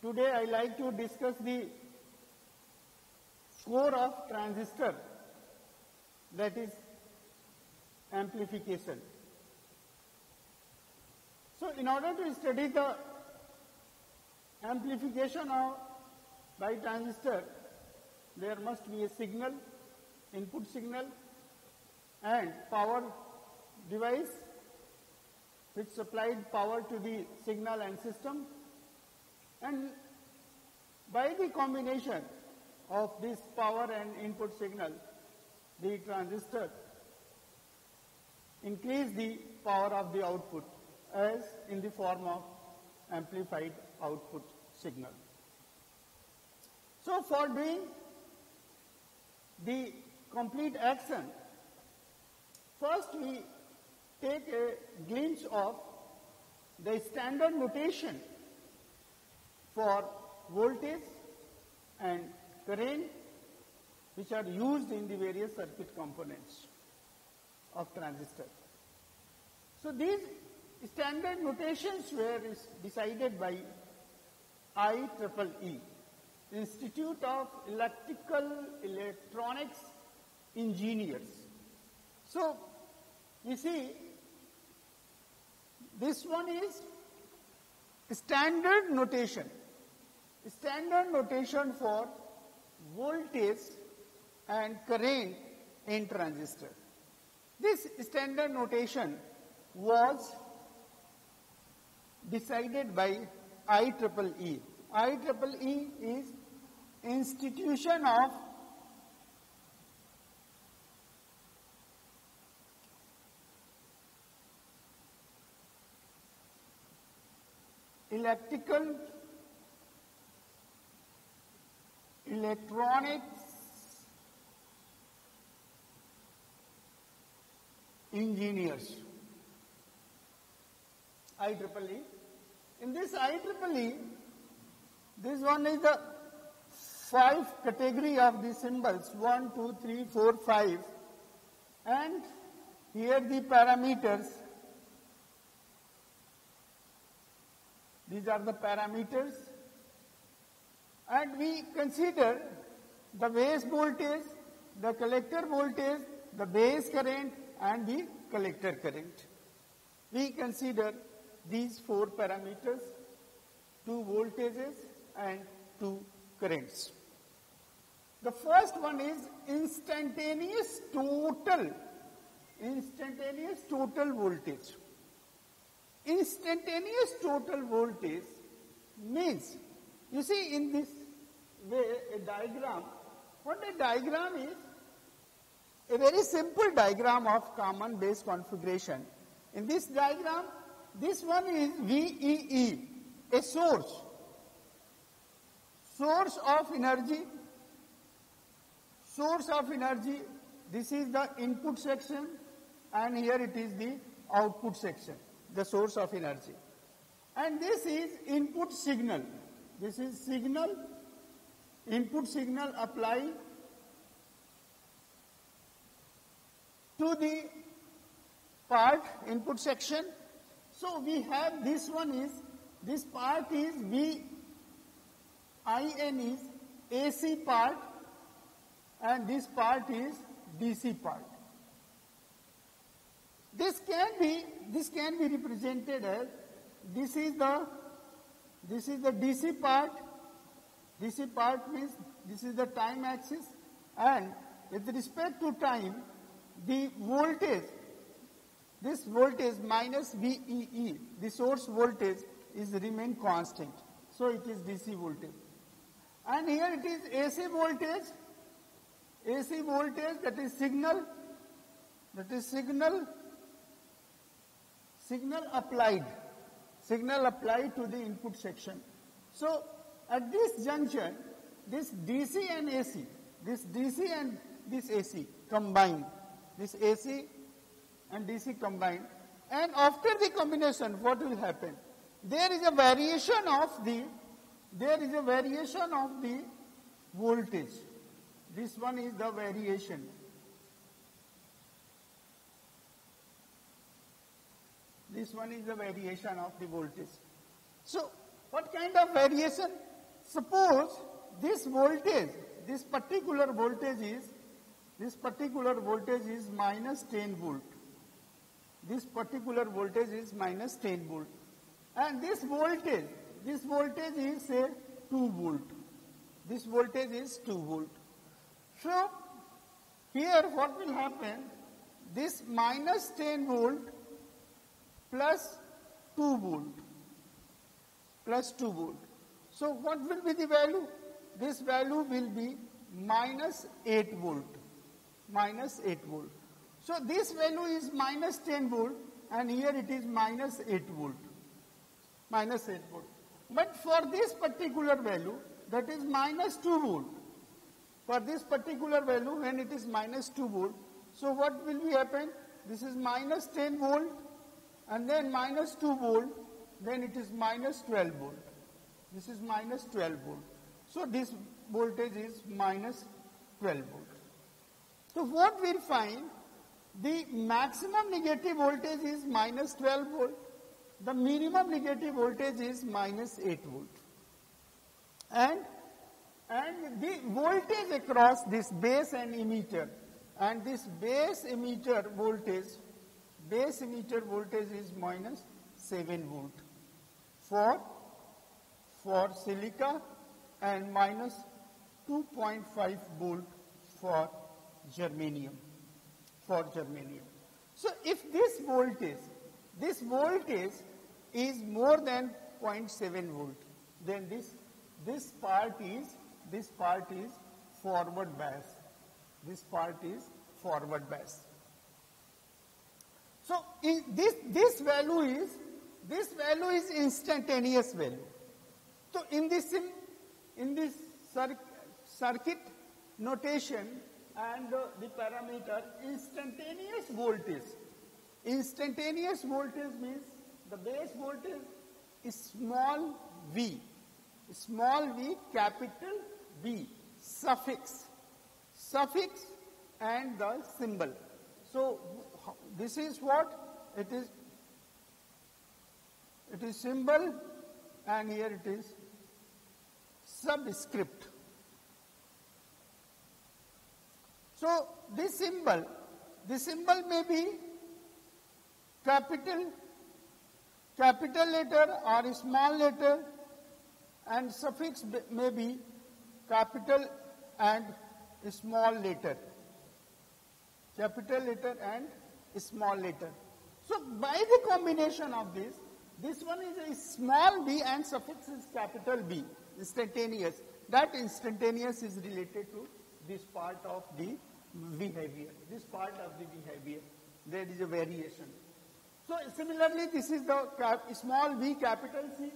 Today I like to discuss the core of transistor, that is amplification. So in order to study the amplification of by transistor, there must be a signal, input signal, and power device which supplied power to the signal and system, and by the combination of this power and input signal, the transistor increase the power of the output as in the form of amplified output signal. So for doing the complete action, first we take a glimpse of the standard notation for voltage and current which are used in the various circuit components of transistor. So these standard notations were decided by IEEE, Institute of Electrical Electronics Engineers. So you see, this one is standard notation for voltage and current in transistor. This standard notation was decided by IEEE. IEEE is Institution of Electrical Electronics Engineers, IEEE. In this IEEE, this one is the 5 category of the symbols, 1, 2, 3, 4, 5, and here the parameters. These are the parameters, and we consider the base voltage, the collector voltage, the base current, and the collector current. We consider these 4 parameters, 2 voltages and 2 currents. The first one is instantaneous total voltage. Instantaneous total voltage means, you see in this way a diagram, what a diagram is, a very simple diagram of common base configuration. In this diagram, this one is VEE, a source of energy, this is the input section, and here it is the output section, the source of energy. And this is input signal. This is signal, input signal applied to the part, input section. So we have this one is, this part is VIN is AC part, and this part is DC part. This can be represented as, this is the DC part. DC part means this is the time axis, and with respect to time, the voltage, this voltage minus VEE, the source voltage, is remain constant. So it is DC voltage. And here it is AC voltage, that is signal applied to the input section. So at this junction, this DC and AC, this DC and this AC combined, this AC and DC combined, and after the combination, what will happen? There is a variation of the voltage. This one is the variation. This one is the variation of the voltage. So what kind of variation? suppose this voltage, this particular voltage is minus 10 volt. This particular voltage is minus 10 volt. And this voltage is say 2 volt. This voltage is 2 volt. So, here what will happen? This minus 10 volt plus 2 volt. Plus 2 volt. So, what will be the value? This value will be minus 8 volt. Minus 8 volt. So, this value is minus 10 volt and here it is minus 8 volt. Minus 8 volt. But for this particular value, that is minus 2 volt. For this particular value, when it is minus 2 volt, so what will be happen? This is minus 10 volt and then minus 2 volt, then it is minus 12 volt. This is minus 12 volt. So this voltage is minus 12 volt. So what we will find? The maximum negative voltage is minus 12 volt. The minimum negative voltage is minus 8 volt. And the voltage across this base and emitter, and this base emitter voltage is minus 7 volt for silica and minus 2.5 volt for germanium. So if this voltage is more than 0.7 volt, then this part is forward bias. This part is forward bias. So this value is instantaneous value. So in this circuit notation and the parameter, instantaneous voltage means the base voltage is small v, capital V, suffix and the symbol. So this is what it is. It is symbol and here it is subscript. So this symbol may be capital letter or small letter, and suffix may be capital and small letter. Capital letter and small letter. So by the combination of this one is a small b and suffix is capital B, instantaneous. That instantaneous is related to this part of the behavior. This part of the behavior, there is a variation. So similarly, this is the small v capital C,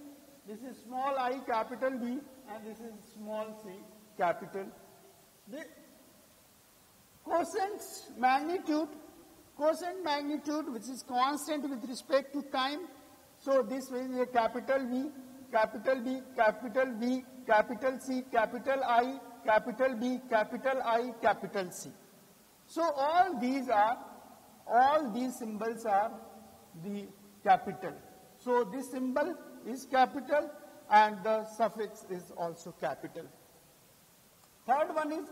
this is small I capital B, and this is small c capital. The quotient magnitude which is constant with respect to time. So this is a capital V, capital B, capital V, capital C, capital I, capital B, capital I, capital C. So all these symbols are the capital. So this symbol is capital and the suffix is also capital. Third one is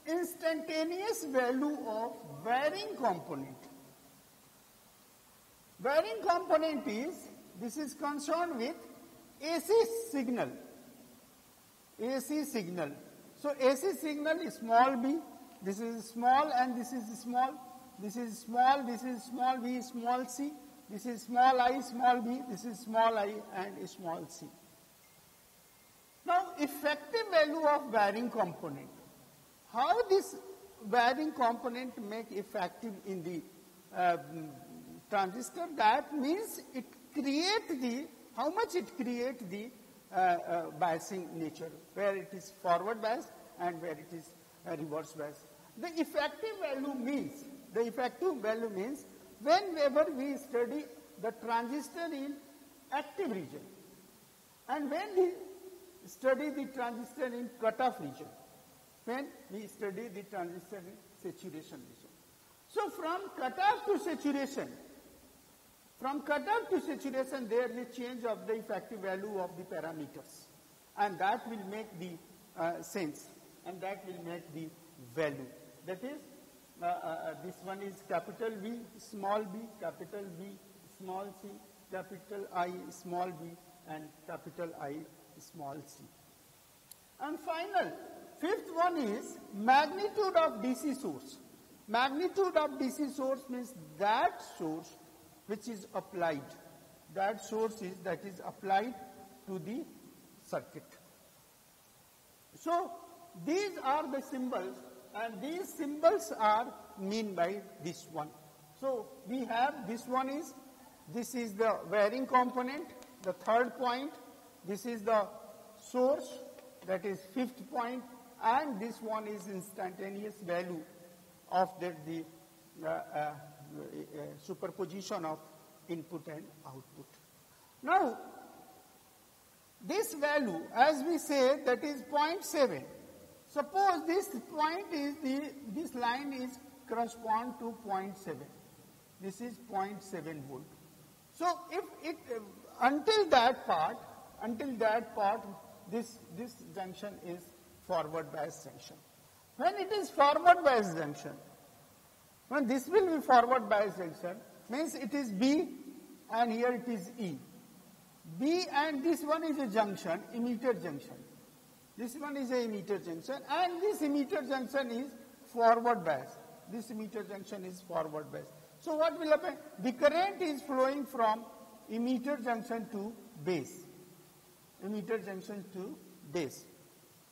instantaneous value of varying component. Varying component this is concerned with AC signal. So AC signal is small b, this is small and this is small, this is small, this is small v, small c, this is small I, small b, this is small I and small c. Now effective value of varying component. How this varying component make effective in the transistor? That means it create how much it create the biasing nature, where it is forward bias and where it is reverse bias. The effective value means whenever we study the transistor in active region and when we study the transistor in cutoff region, when we study the transistor in saturation region. So from cutoff to saturation, there is change of the effective value of the parameters. and that will make the sense, and that will make the value. That is, this one is capital V, small b, capital V, small c, capital I, small b, and capital I, small c. And final, fifth one is magnitude of DC source. Magnitude of DC source means that source which is applied. That source is that is applied to the circuit. So these are the symbols, and these symbols are mean by this one. So we have this one is, this is the varying component, the third point, this is the source, that is fifth point, and this one is instantaneous value of the superposition of input and output. Now, this value, as we say, that is 0.7. Suppose this point is this line is correspond to 0.7. This is 0.7 volt. So if it until that part, this junction is forward bias junction. When it is forward bias junction, when this will be forward bias junction, means it is B and here it is E. B and this one is a junction, emitter junction. This one is a emitter junction, and this emitter junction is forward bias. This emitter junction is forward bias. So what will happen? The current is flowing from emitter junction to base. Emitter junction to base.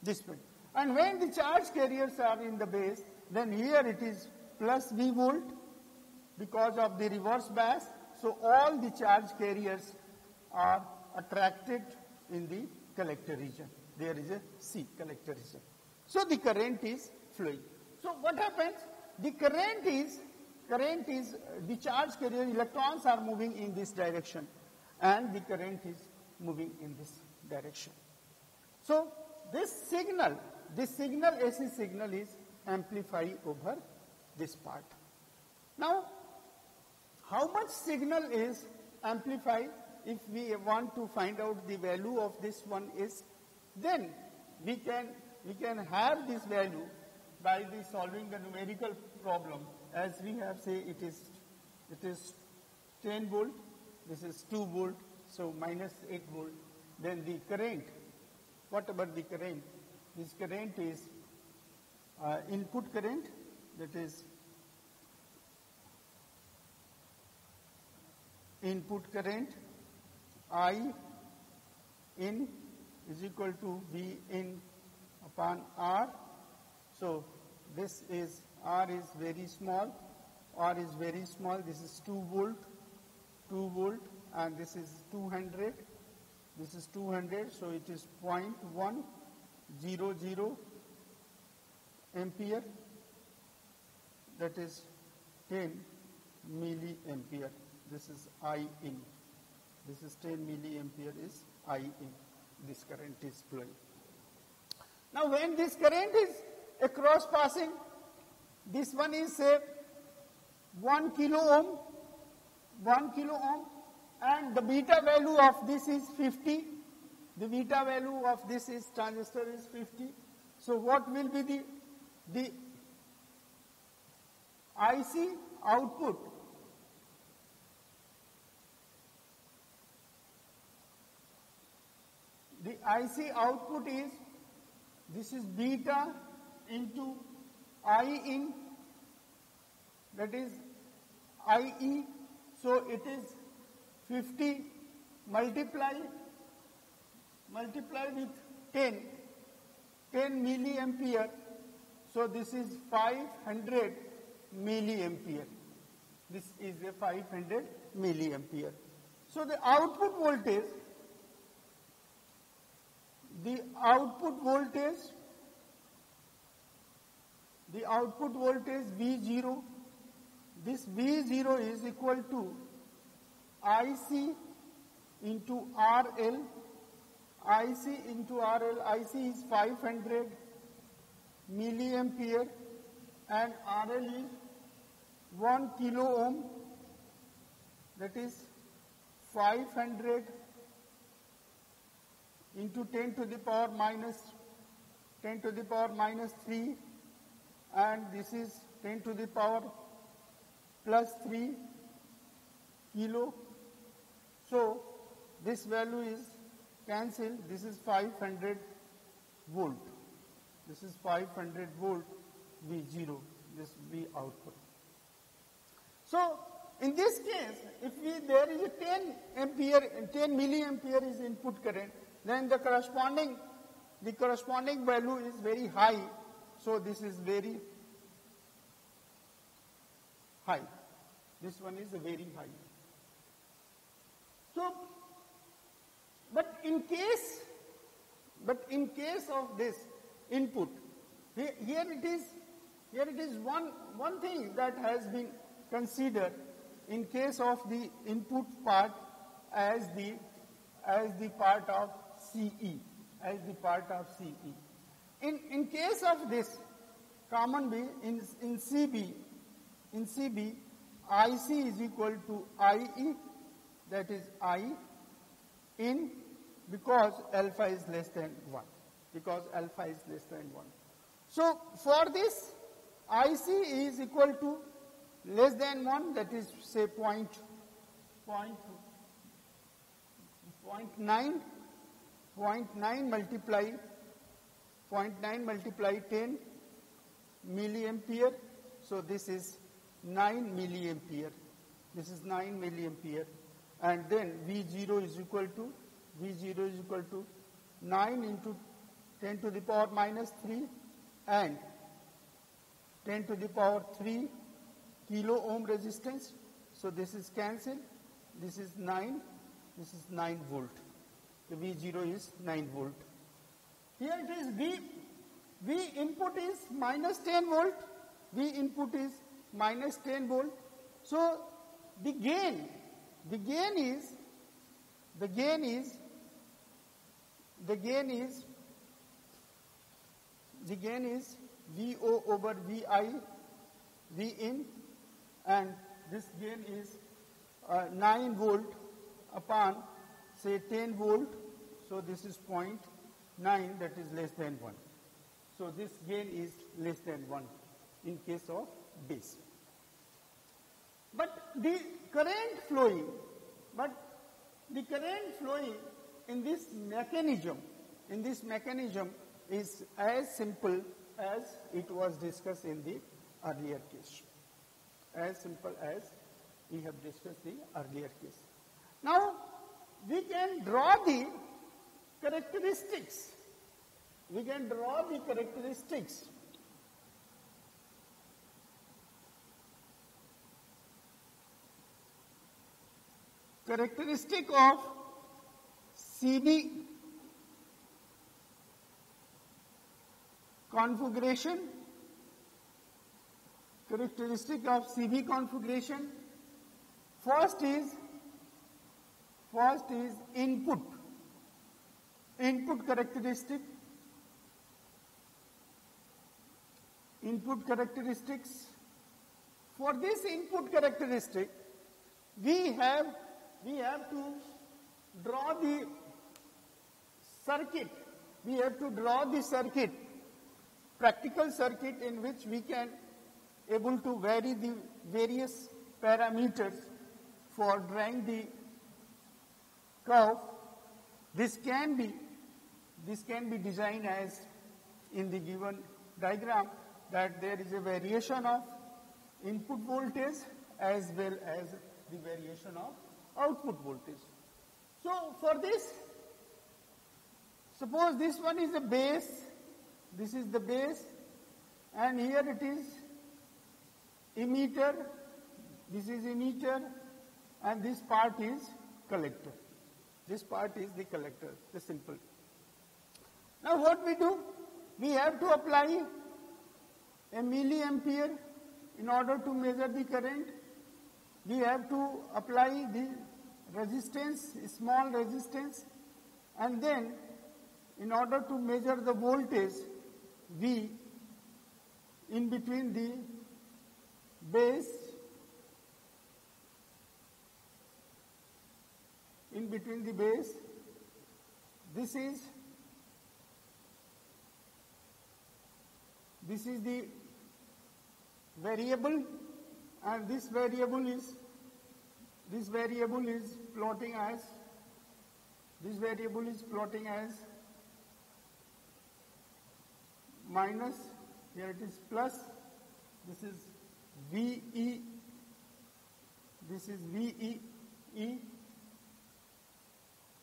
This one. And when the charge carriers are in the base, then here it is plus V volt because of the reverse bias. So all the charge carriers are attracted in the collector region. There is a C, collector region. So the current is flowing. So what happens? The current is the charge carrier electrons are moving in this direction, and the current is moving in this direction. So this signal AC signal is amplified over this part. Now, how much signal is amplified? If we want to find out the value of this one is, then we can have this value by solving the numerical problem. As we have say, it is 10 volt. This is 2 volt. So minus 8 volt. Then the current. What about the current? This current is input current. That is input current I in is equal to V in upon R. So this is R is very small. R is very small. This is 2 volt, and this is 200. This is 200, so it is 0.100 ampere. That is 10 milliampere. This is I in. This is 10 milliampere is I in. This current is flowing. Now when this current is across passing, this one is say 1 kilo ohm, and the beta value of this is 50. The beta value of this is transistor is 50. So what will be the IC output? The IC output is, this is beta into I in, that is IE. So it is 50 multiply with 10 milliampere. So this is 500 milliampere. This is a 500 milliampere. So the output voltage V0, this V0 is equal to IC into RL. IC into RL, IC is 500 milliampere and RL is 1 kilo ohm, that is 500 into 10 to the power minus 3, and this is 10 to the power plus 3 kilo. So this value is cancelled. This is 500 volt. This is 500 volt V0. This V output. So in this case, if there is a 10 milliampere is input current, then the corresponding value is very high. So this is very high. This one is very high. So, but in case of this input, here it is one thing that has been considered in case of the input part as the part of CE, In case of this common B in CB, IC is equal to IE, that is I in, because alpha is less than 1. So for this, IC is equal to less than 1, that is say 0.9 multiply 10 milliampere. So this is 9 milliampere. And then V0 is equal to 9 into 10 to the power minus 3 and 10 to the power 3 kilo ohm resistance. So this is cancelled. This is 9 volt. The V0 is 9 volt. Here it is V input is minus 10 volt. So the gain is VO over VI, V in, and this gain is 9 volt upon say 10 volt. So this is 0.9, that is less than 1. So this gain is less than 1 in case of base. But the current flowing in this mechanism is as simple as it was discussed in the earlier case. Now we can draw the characteristics. Characteristic of CB configuration. First is input characteristics. For this input characteristic, we have to draw the circuit. Practical circuit in which we can able to vary the various parameters for drawing the curve. This can be designed as in the given diagram, that there is a variation of input voltage as well as the variation of output voltage. So for this, suppose this one is a base, this is the base, and here it is emitter, this is emitter, and this part is collector. This part is the collector, the simple. Now what we do? We have to apply a milliampere in order to measure the current. We have to apply the resistance, small resistance, and then in order to measure the voltage, V in between the base, this is the variable, and this variable is plotting as minus, here it is plus, this is VE, this is VE.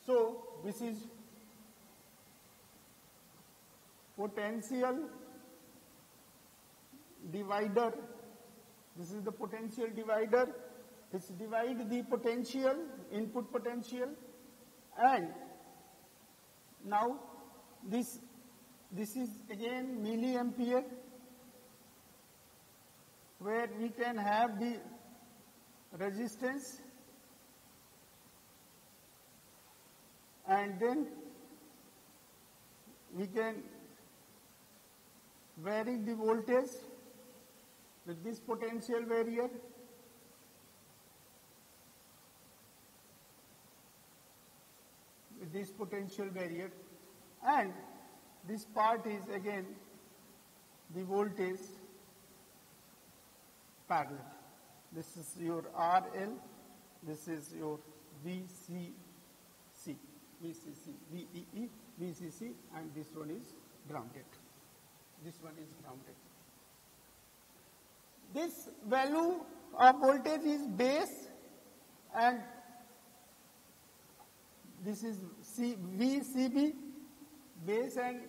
So this is potential divider. This is the potential divider which divides the potential, input potential, and now this is again milliampere, where we can have the resistance and then we can vary the voltage with this potential barrier. With this potential barrier, and this part is again the voltage parallel. This is your RL, this is your VCC, VEE, VCC, and this one is grounded. This one is grounded. This value of voltage is base, and this is VCB, base and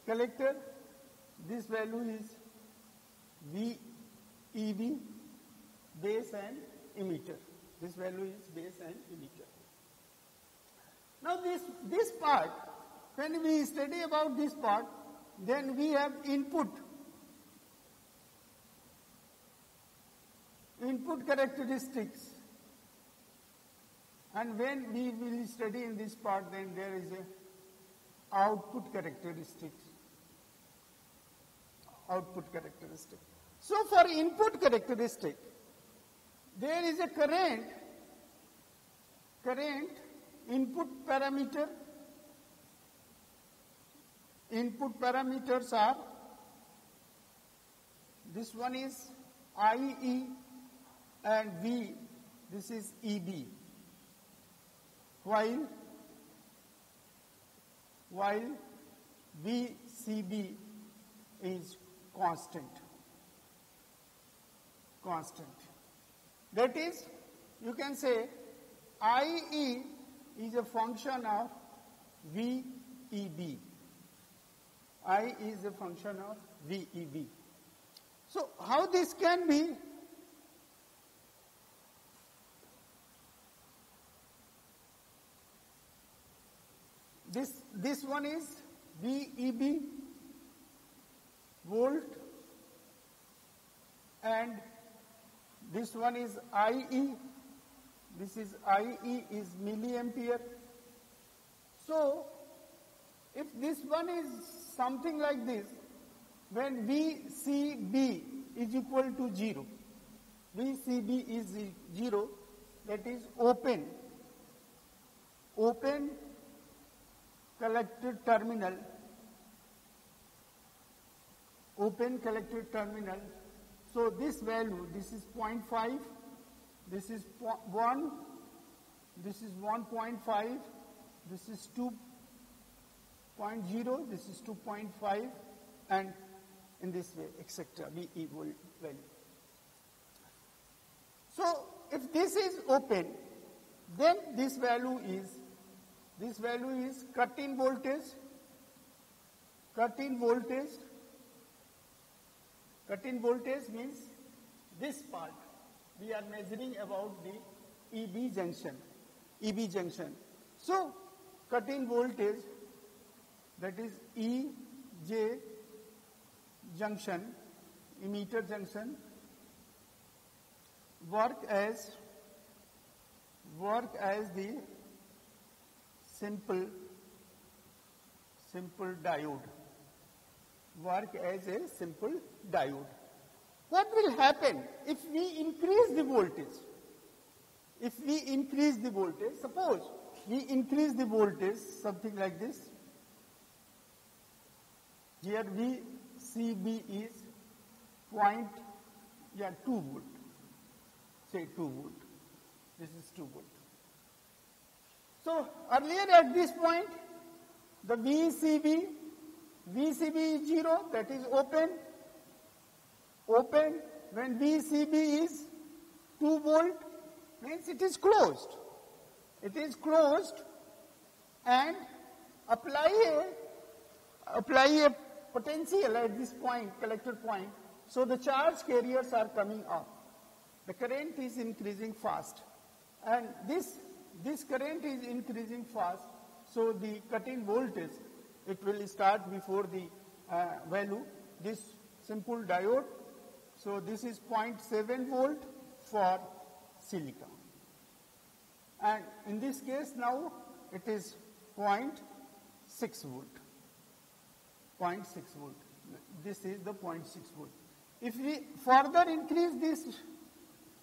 collector. This value is VEB, base and emitter. This value is base and emitter. Now this part, when we study about this part, then we have input characteristics. And when we will study in this part, then there is a output characteristics. So for input characteristic, there is a current input parameter. Input parameters are, this one is IE and V, this is EB. While VCB is constant. That is, you can say IE is a function of VEB. I is a function of VEB. So how this can be? This one is VEB, volt, and this one is IE. This is IE is milliampere. So if this one is something like this, when VCB is equal to 0, VCB is 0, that is open collector terminal, So this value, this is 0.5, this is 1, this is 1.5, this is 2.0, this is 2.5, and in this way, etc. VE value. So if this is open, then this value is cut-in voltage. Cut-in voltage means this part. We are measuring about the EB junction. So cut-in voltage, that is EJ junction, emitter junction, work as the simple diode. Work as a simple diode. What will happen if we increase the voltage? Suppose we increase the voltage, something like this. Here VCB is 2 volt. Say 2 volt. This is 2 volt. So earlier at this point, the VCB is 0, that is open. Open, when VCB is 2 volt, means it is closed. It is closed, and apply a potential at this point, collector point, so the charge carriers are coming up. The current is increasing fast, and this current is increasing fast, so the cut-in voltage, it will start before the value, this simple diode. So this is 0.7 volt for silicon. And in this case now, it is 0.6 volt. 0.6 volt. This is the 0.6 volt. If we further increase this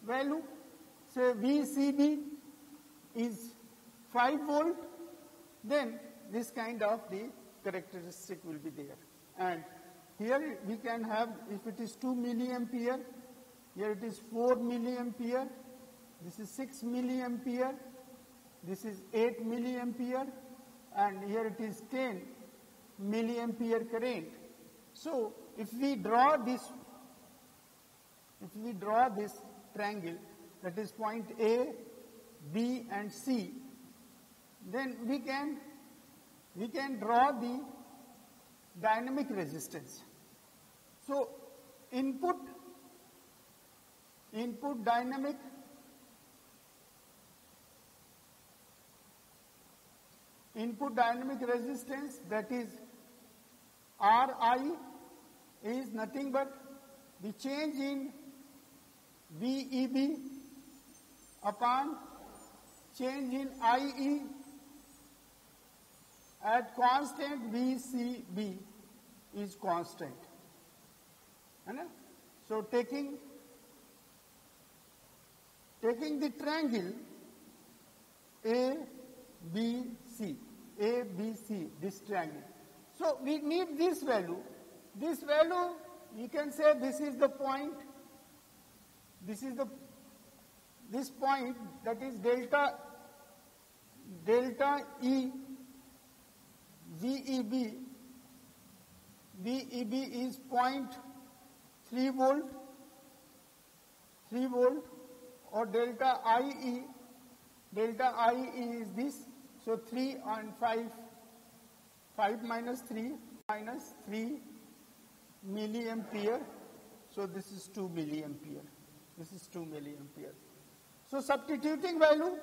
value, say VCB is 5 volt, then this kind of the characteristic will be there. And here we can have, if it is 2 milliampere, here it is 4 milliampere, this is 6 milliampere, this is 8 milliampere, and here it is 10 milliampere current. So if we draw this triangle, that is point A, B and C, then we can draw the dynamic resistance. So input dynamic resistance, that is Ri, is nothing but the change in VEB upon change in IE at constant VCB is constant. So taking the triangle ABC, this triangle. So we need this value. This value, you can say this is the point. This point, that is delta E VEB. VEB is 0.3 volt, or delta IE is this. So 3 and 5 minus 3 milliampere. So this is 2 milliampere. This is 2 milliampere. So substituting value,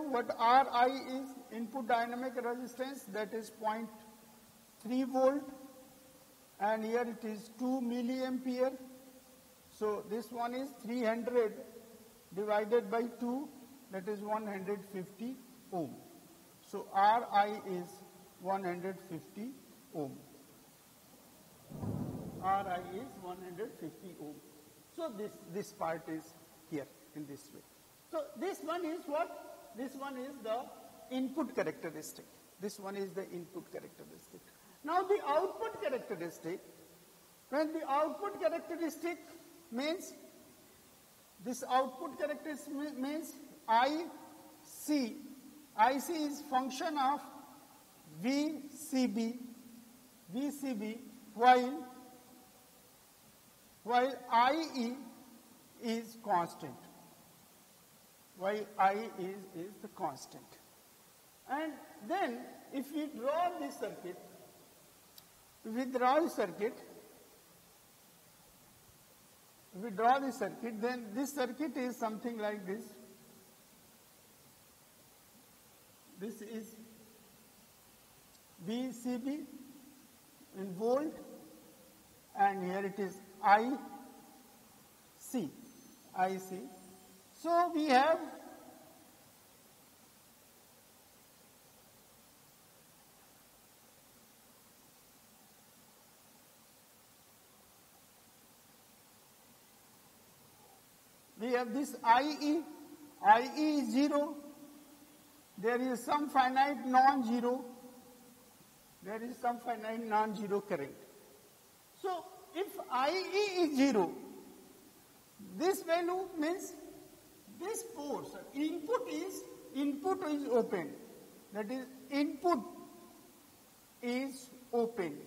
what Ri is input dynamic resistance, that is 0.3 volt, and here it is 2 milliampere. So this one is 300 divided by 2, that is 150 ohm. So Ri is 150 ohm. Ri is 150 ohm. So this part is here in this way. So this one is what? This one is the input characteristic. This one is the input characteristic. Now the output characteristic, when the output characteristic means, this output characteristic means IC. IC is function of VCB, while IE is constant. While I is the constant. And then if we draw this circuit, then this circuit is something like this. This is VCB in volt, and here it is IC. So we have this IE, IE is 0. There is some finite non-zero. There is some finite non-zero current. So, if IE is 0, this value means this force, input is open. That is, input is open.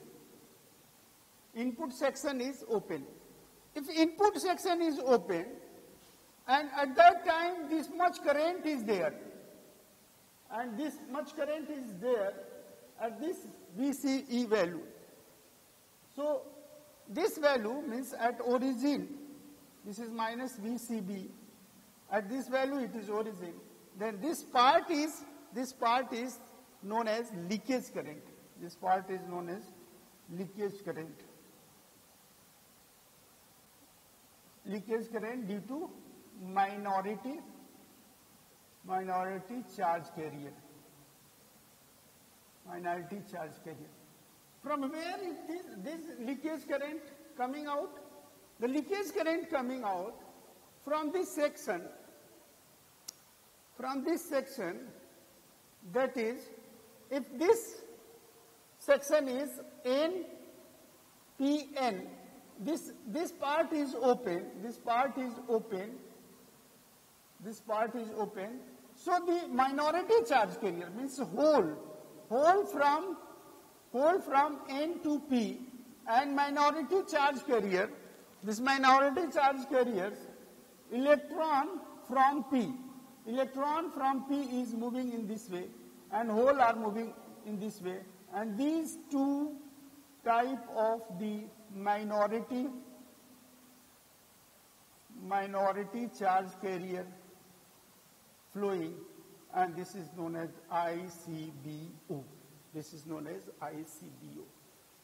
Input section is open. If input section is open, and at that time this much current is there, and this much current is there at this VCE value. So, this value means at origin, this is minus VCB. At this value it is origin. Then this part is known as leakage current. This part is known as leakage current. Leakage current due to minority charge carrier. Minority charge carrier. From where is this leakage current coming out? The leakage current coming out from this section. From this section, that is, if this section is NPN, this part is open, this part is open, this part is open. So the minority charge carrier means hole from N to P and minority charge carrier. This minority charge carriers, electron from P is moving in this way and hole are moving in this way, and these two type of the minority charge carrier flowing, and this is known as ICBO. This is known as ICBO.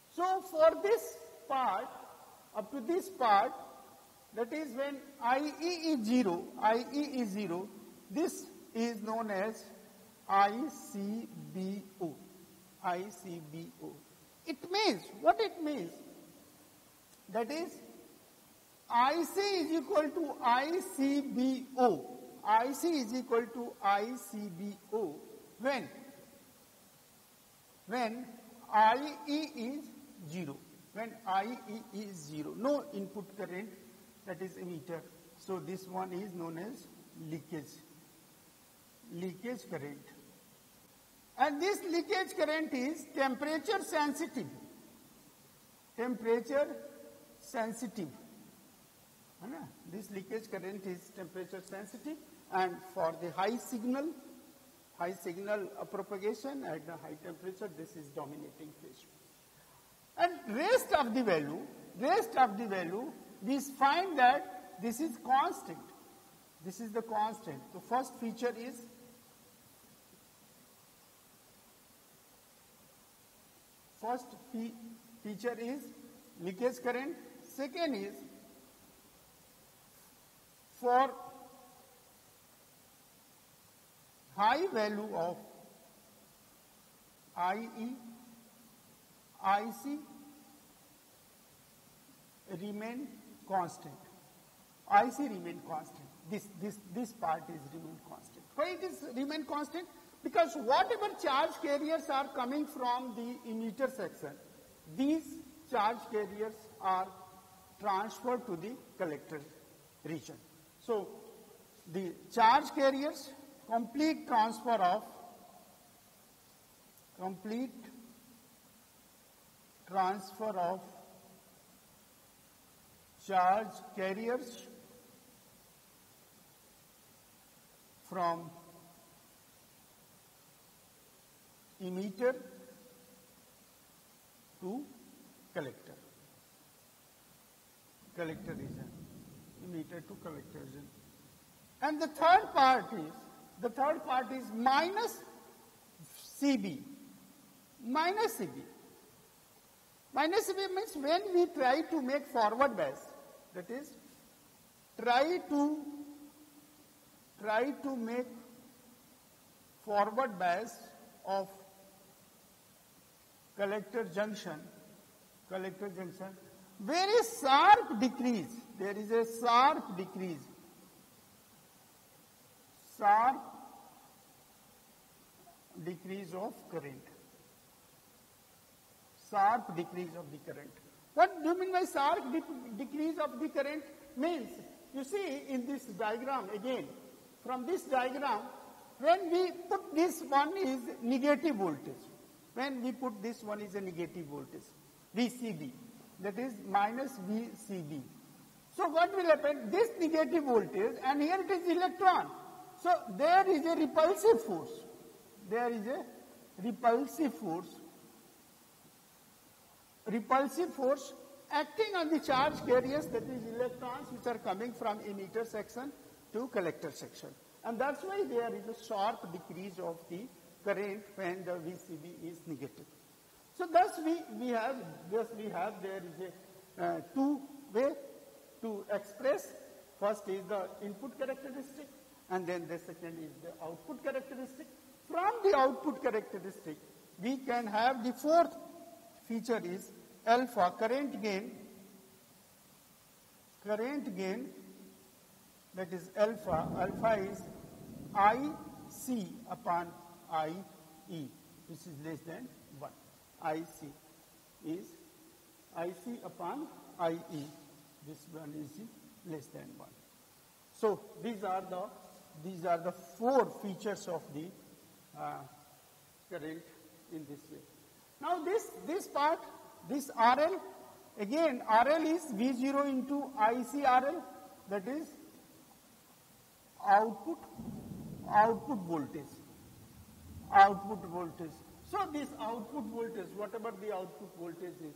So for this part, up to this part, that is when IE is 0, this is known as ICBO. ICBO. It means, what it means? That is, IC is equal to ICBO. IC is equal to ICBO when IE is 0. When IE is 0. No input current, that is emitter. So this one is known as leakage current. And this leakage current is temperature sensitive. Temperature sensitive. This leakage current is temperature sensitive, and for the high signal propagation at the high temperature, this is dominating phase. And rest of the value, we find that this is constant. This is the constant. The first feature is leakage current. Second is, for high value of IE, IC remain constant. IC remain constant. This part is remain constant. Why it is remain constant? Because whatever charge carriers are coming from the emitter section, these charge carriers are transferred to the collector region. So the charge carriers, complete transfer of charge carriers from emitter to collector region, emitter to collector region. And the third part is minus CB. Minus CB. Minus CB means when we try to make forward bias, that is, try to make forward bias of collector junction, very sharp decrease. There is a sharp decrease sharp decrease of current. Sharp decrease of the current. What do you mean by sharp decrease of the current? Means, you see in this diagram again, from this diagram, when we put this one is negative voltage, when we put this one is a negative voltage, VCB, that is minus VCB. So what will happen? This negative voltage, and here it is electron. So there is a repulsive force. There is a repulsive force. Repulsive force acting on the charge carriers, that is electrons which are coming from emitter section to collector section. And that's why there is a sharp decrease of the current when the VCB is negative. So thus we have there is a two way to express. First is the input characteristic, and then the second is the output characteristic. From the output characteristic, we can have the fourth feature is alpha, current gain, that is alpha is IC upon IE, which is less than 1. IC is IC upon IE, this one is less than 1. So these are the four features of the current in this way. Now this part, this RL, again RL is V0 into ICRL, that is output voltage. So this output voltage, whatever the output voltage is,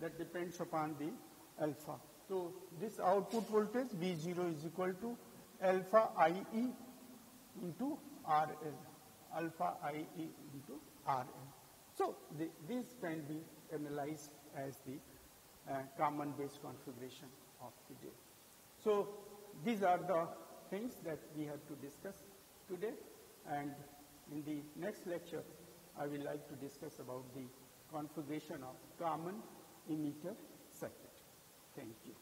that depends upon the alpha. So this output voltage V0 is equal to alpha IE into RL, alpha IE into RL. So this can be analyzed as the common base configuration of the day. So these are the things that we have to discuss today, and in the next lecture I will like to discuss about the configuration of common emitter circuit. Thank you.